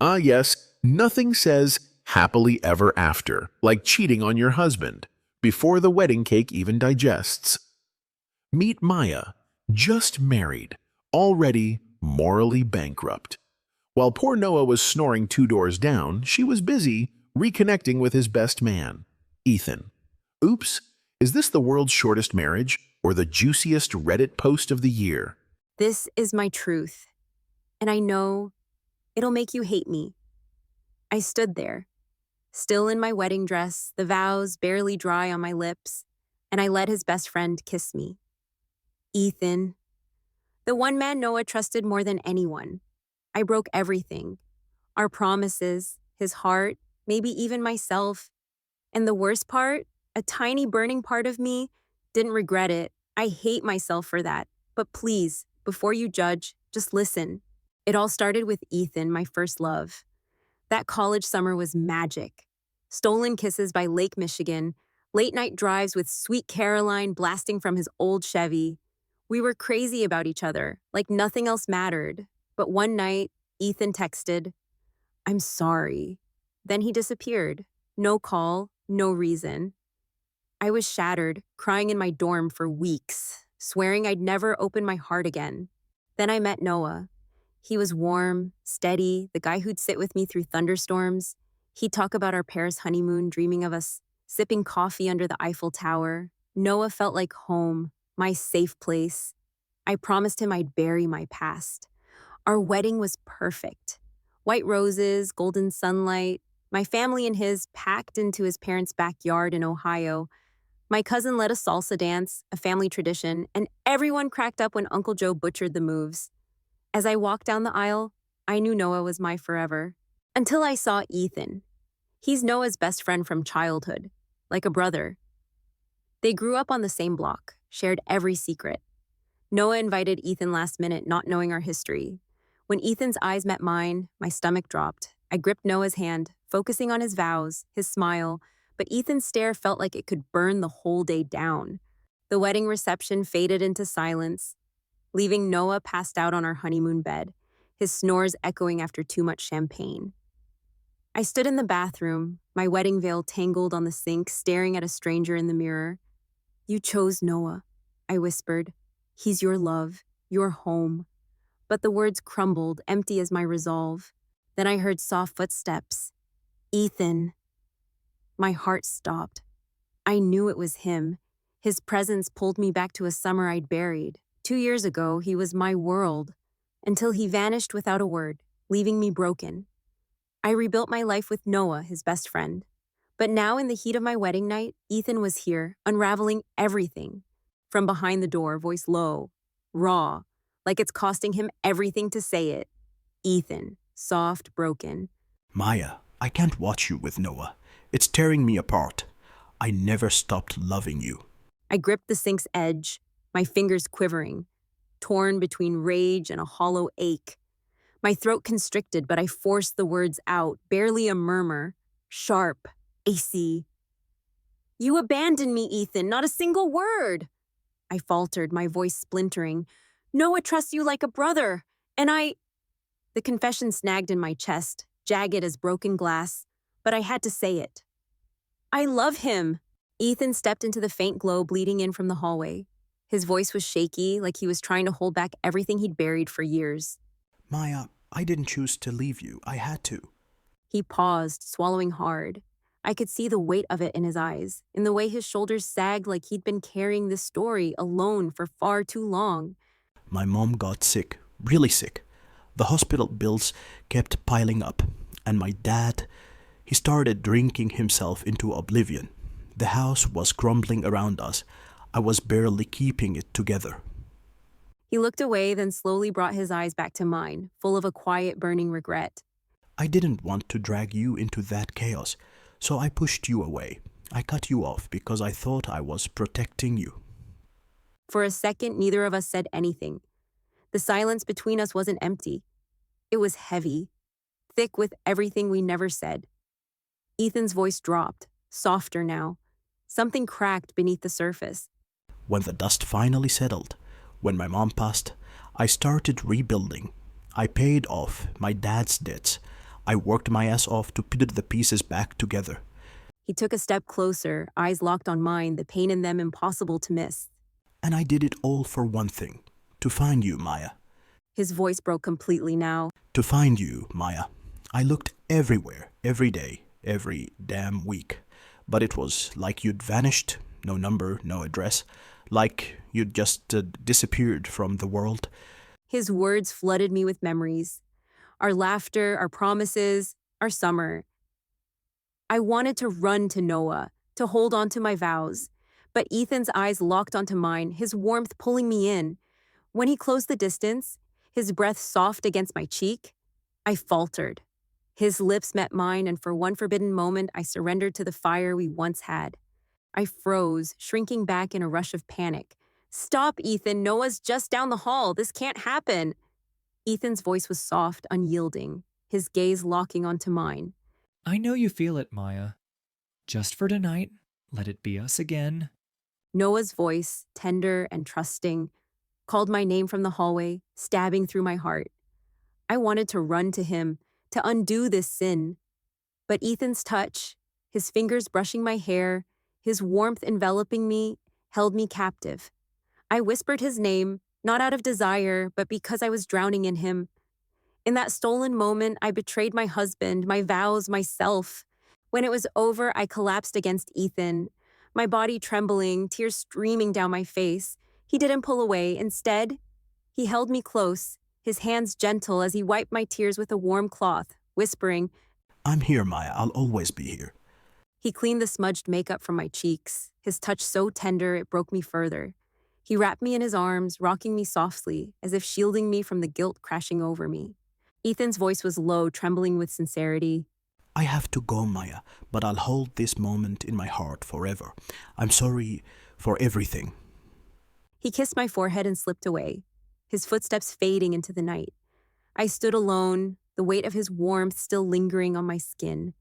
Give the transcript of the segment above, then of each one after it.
Ah, yes, nothing says happily ever after like cheating on your husband before the wedding cake even digests. Meet Maya, just married, already morally bankrupt. While poor Noah was snoring two doors down, she was busy reconnecting with his best man, Ethan. Oops, is this the world's shortest marriage or the juiciest Reddit post of the year? This is my truth, and I know it'll make you hate me. I stood there, still in my wedding dress, the vows barely dry on my lips, and I let his best friend kiss me. Ethan, the one man Noah trusted more than anyone. I broke everything, our promises, his heart, maybe even myself. And the worst part, a tiny burning part of me, didn't regret it. I hate myself for that. But please, before you judge, just listen. It all started with Ethan, my first love. That college summer was magic. Stolen kisses by Lake Michigan, late night drives with Sweet Caroline blasting from his old Chevy. We were crazy about each other, like nothing else mattered. But one night, Ethan texted, "I'm sorry." Then he disappeared. No call, no reason. I was shattered, crying in my dorm for weeks, swearing I'd never open my heart again. Then I met Noah. He was warm, steady, the guy who'd sit with me through thunderstorms. He'd talk about our Paris honeymoon, dreaming of us sipping coffee under the Eiffel Tower. Noah felt like home, my safe place. I promised him I'd bury my past. Our wedding was perfect. White roses, golden sunlight, my family and his packed into his parents' backyard in Ohio. My cousin led a salsa dance, a family tradition, and everyone cracked up when Uncle Joe butchered the moves. As I walked down the aisle, I knew Noah was my forever. Until I saw Ethan. He's Noah's best friend from childhood, like a brother. They grew up on the same block, shared every secret. Noah invited Ethan last minute, not knowing our history. When Ethan's eyes met mine, my stomach dropped. I gripped Noah's hand, focusing on his vows, his smile, but Ethan's stare felt like it could burn the whole day down. The wedding reception faded into silence, leaving Noah passed out on our honeymoon bed, his snores echoing after too much champagne. I stood in the bathroom, my wedding veil tangled on the sink, staring at a stranger in the mirror. "You chose Noah," I whispered. "He's your love, your home." But the words crumbled, empty as my resolve. Then I heard soft footsteps. "Ethan." My heart stopped. I knew it was him. His presence pulled me back to a summer I'd buried. 2 years ago, he was my world, until he vanished without a word, leaving me broken. I rebuilt my life with Noah, his best friend. But now, in the heat of my wedding night, Ethan was here, unraveling everything. From behind the door, voice low, raw, like it's costing him everything to say it. Ethan, soft, broken. Maya, I can't watch you with Noah. It's tearing me apart. I never stopped loving you. I gripped the sink's edge, my fingers quivering, torn between rage and a hollow ache. My throat constricted, but I forced the words out, barely a murmur. Sharp, icy. "You abandoned me, Ethan, not a single word." I faltered, my voice splintering. "Noah trusts you like a brother, and I—" The confession snagged in my chest, jagged as broken glass, but I had to say it. "I love him." Ethan stepped into the faint glow bleeding in from the hallway. His voice was shaky, like he was trying to hold back everything he'd buried for years. Maya, I didn't choose to leave you. I had to. He paused, swallowing hard. I could see the weight of it in his eyes, in the way his shoulders sagged like he'd been carrying this story alone for far too long. My mom got sick, really sick. The hospital bills kept piling up, and my dad, he started drinking himself into oblivion. The house was crumbling around us. I was barely keeping it together. He looked away, then slowly brought his eyes back to mine, full of a quiet, burning regret. I didn't want to drag you into that chaos, so I pushed you away. I cut you off because I thought I was protecting you. For a second, neither of us said anything. The silence between us wasn't empty. It was heavy, thick with everything we never said. Ethan's voice dropped, softer now. Something cracked beneath the surface. When the dust finally settled, when my mom passed, I started rebuilding. I paid off my dad's debts. I worked my ass off to put the pieces back together. He took a step closer, eyes locked on mine, the pain in them impossible to miss. And I did it all for one thing. To find you, Maya. His voice broke completely now. To find you, Maya. I looked everywhere, every day, every damn week. But it was like you'd vanished, no number, no address. Like you'd just disappeared from the world. His words flooded me with memories. Our laughter, our promises, our summer. I wanted to run to Noah, to hold on to my vows. But Ethan's eyes locked onto mine, his warmth pulling me in. When he closed the distance, his breath soft against my cheek, I faltered. His lips met mine, and for one forbidden moment, I surrendered to the fire we once had. I froze, shrinking back in a rush of panic. "Stop, Ethan. Noah's just down the hall. This can't happen." Ethan's voice was soft, unyielding, his gaze locking onto mine. I know you feel it, Maya. Just for tonight, let it be us again. Noah's voice, tender and trusting, called my name from the hallway, stabbing through my heart. I wanted to run to him, to undo this sin. But Ethan's touch, his fingers brushing my hair, his warmth enveloping me, held me captive. I whispered his name, not out of desire, but because I was drowning in him. In that stolen moment, I betrayed my husband, my vows, myself. When it was over, I collapsed against Ethan, my body trembling, tears streaming down my face. He didn't pull away. Instead, he held me close, his hands gentle as he wiped my tears with a warm cloth, whispering, I'm here, Maya. I'll always be here. He cleaned the smudged makeup from my cheeks, his touch so tender it broke me further. He wrapped me in his arms, rocking me softly, as if shielding me from the guilt crashing over me. Ethan's voice was low, trembling with sincerity. I have to go, Maya, but I'll hold this moment in my heart forever. I'm sorry for everything. He kissed my forehead and slipped away, his footsteps fading into the night. I stood alone, the weight of his warmth still lingering on my skin.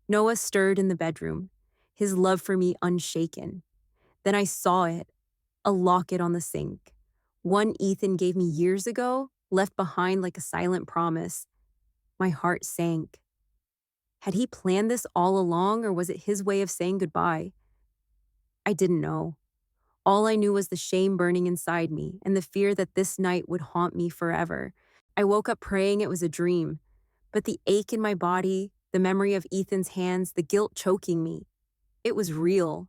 Noah stirred in the bedroom, his love for me unshaken. Then I saw it, a locket on the sink. One Ethan gave me years ago, left behind like a silent promise. My heart sank. Had he planned this all along, or was it his way of saying goodbye? I didn't know. All I knew was the shame burning inside me and the fear that this night would haunt me forever. I woke up praying it was a dream, but the ache in my body, the memory of Ethan's hands, the guilt choking me, it was real.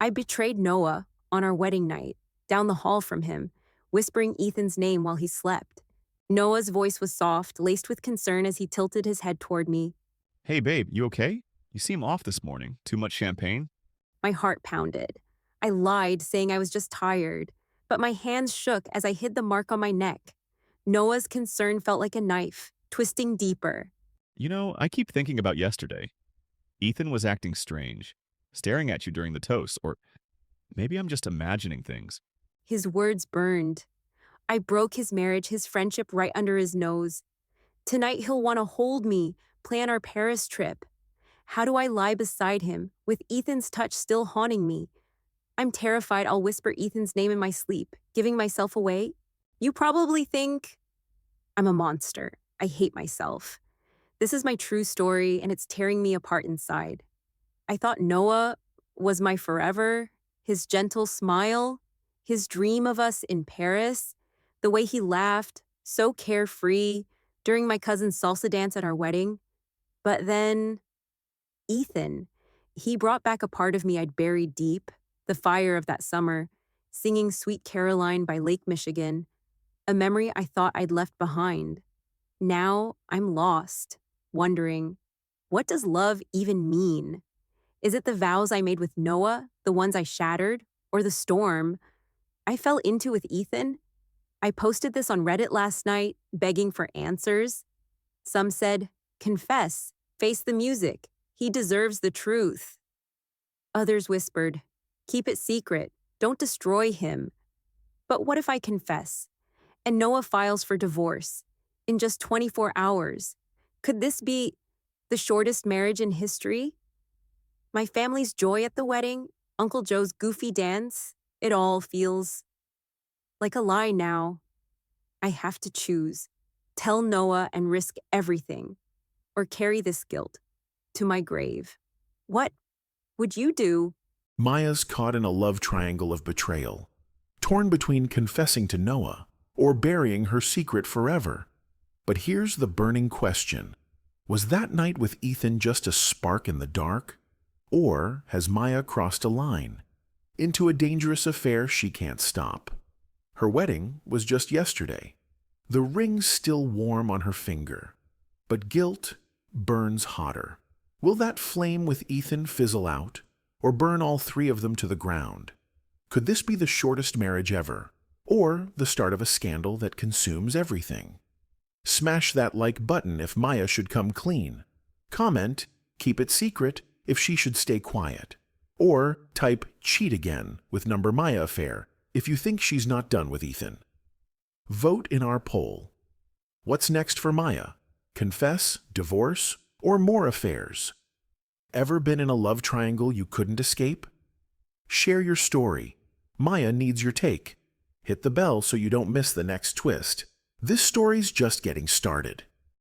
I betrayed Noah on our wedding night, down the hall from him, whispering Ethan's name while he slept. Noah's voice was soft, laced with concern as he tilted his head toward me. Hey, babe, you okay? You seem off this morning. Too much champagne? My heart pounded. I lied, saying I was just tired, but my hands shook as I hid the mark on my neck. Noah's concern felt like a knife, twisting deeper. You know, I keep thinking about yesterday. Ethan was acting strange, staring at you during the toast, or maybe I'm just imagining things. His words burned. I broke his marriage, his friendship right under his nose. Tonight he'll want to hold me, plan our Paris trip. How do I lie beside him, with Ethan's touch still haunting me? I'm terrified I'll whisper Ethan's name in my sleep, giving myself away. You probably think I'm a monster. I hate myself. This is my true story, and it's tearing me apart inside. I thought Noah was my forever, his gentle smile, his dream of us in Paris, the way he laughed, so carefree, during my cousin's salsa dance at our wedding. But then, Ethan, he brought back a part of me I'd buried deep, the fire of that summer, singing Sweet Caroline by Lake Michigan, a memory I thought I'd left behind. Now I'm lost, wondering, what does love even mean? Is it the vows I made with Noah, the ones I shattered, or the storm I fell into with Ethan? I posted this on Reddit last night, begging for answers. Some said, confess, face the music. He deserves the truth. Others whispered, keep it secret. Don't destroy him. But what if I confess? And Noah files for divorce in just 24 hours. Could this be the shortest marriage in history? My family's joy at the wedding, Uncle Joe's goofy dance, it all feels like a lie now. I have to choose. Tell Noah and risk everything, or carry this guilt to my grave. What would you do? Maya's caught in a love triangle of betrayal, torn between confessing to Noah or burying her secret forever. But here's the burning question. Was that night with Ethan just a spark in the dark? Or has Maya crossed a line into a dangerous affair she can't stop? Her wedding was just yesterday. The ring's still warm on her finger, but guilt burns hotter. Will that flame with Ethan fizzle out, or burn all three of them to the ground? Could this be the shortest marriage ever, or the start of a scandal that consumes everything? Smash that like button if Maya should come clean. Comment, keep it secret if she should stay quiet. Or type cheat again with number Maya affair if you think she's not done with Ethan. Vote in our poll. What's next for Maya? Confess, divorce, or more affairs? Ever been in a love triangle you couldn't escape? Share your story. Maya needs your take. Hit the bell so you don't miss the next twist. This story's just getting started.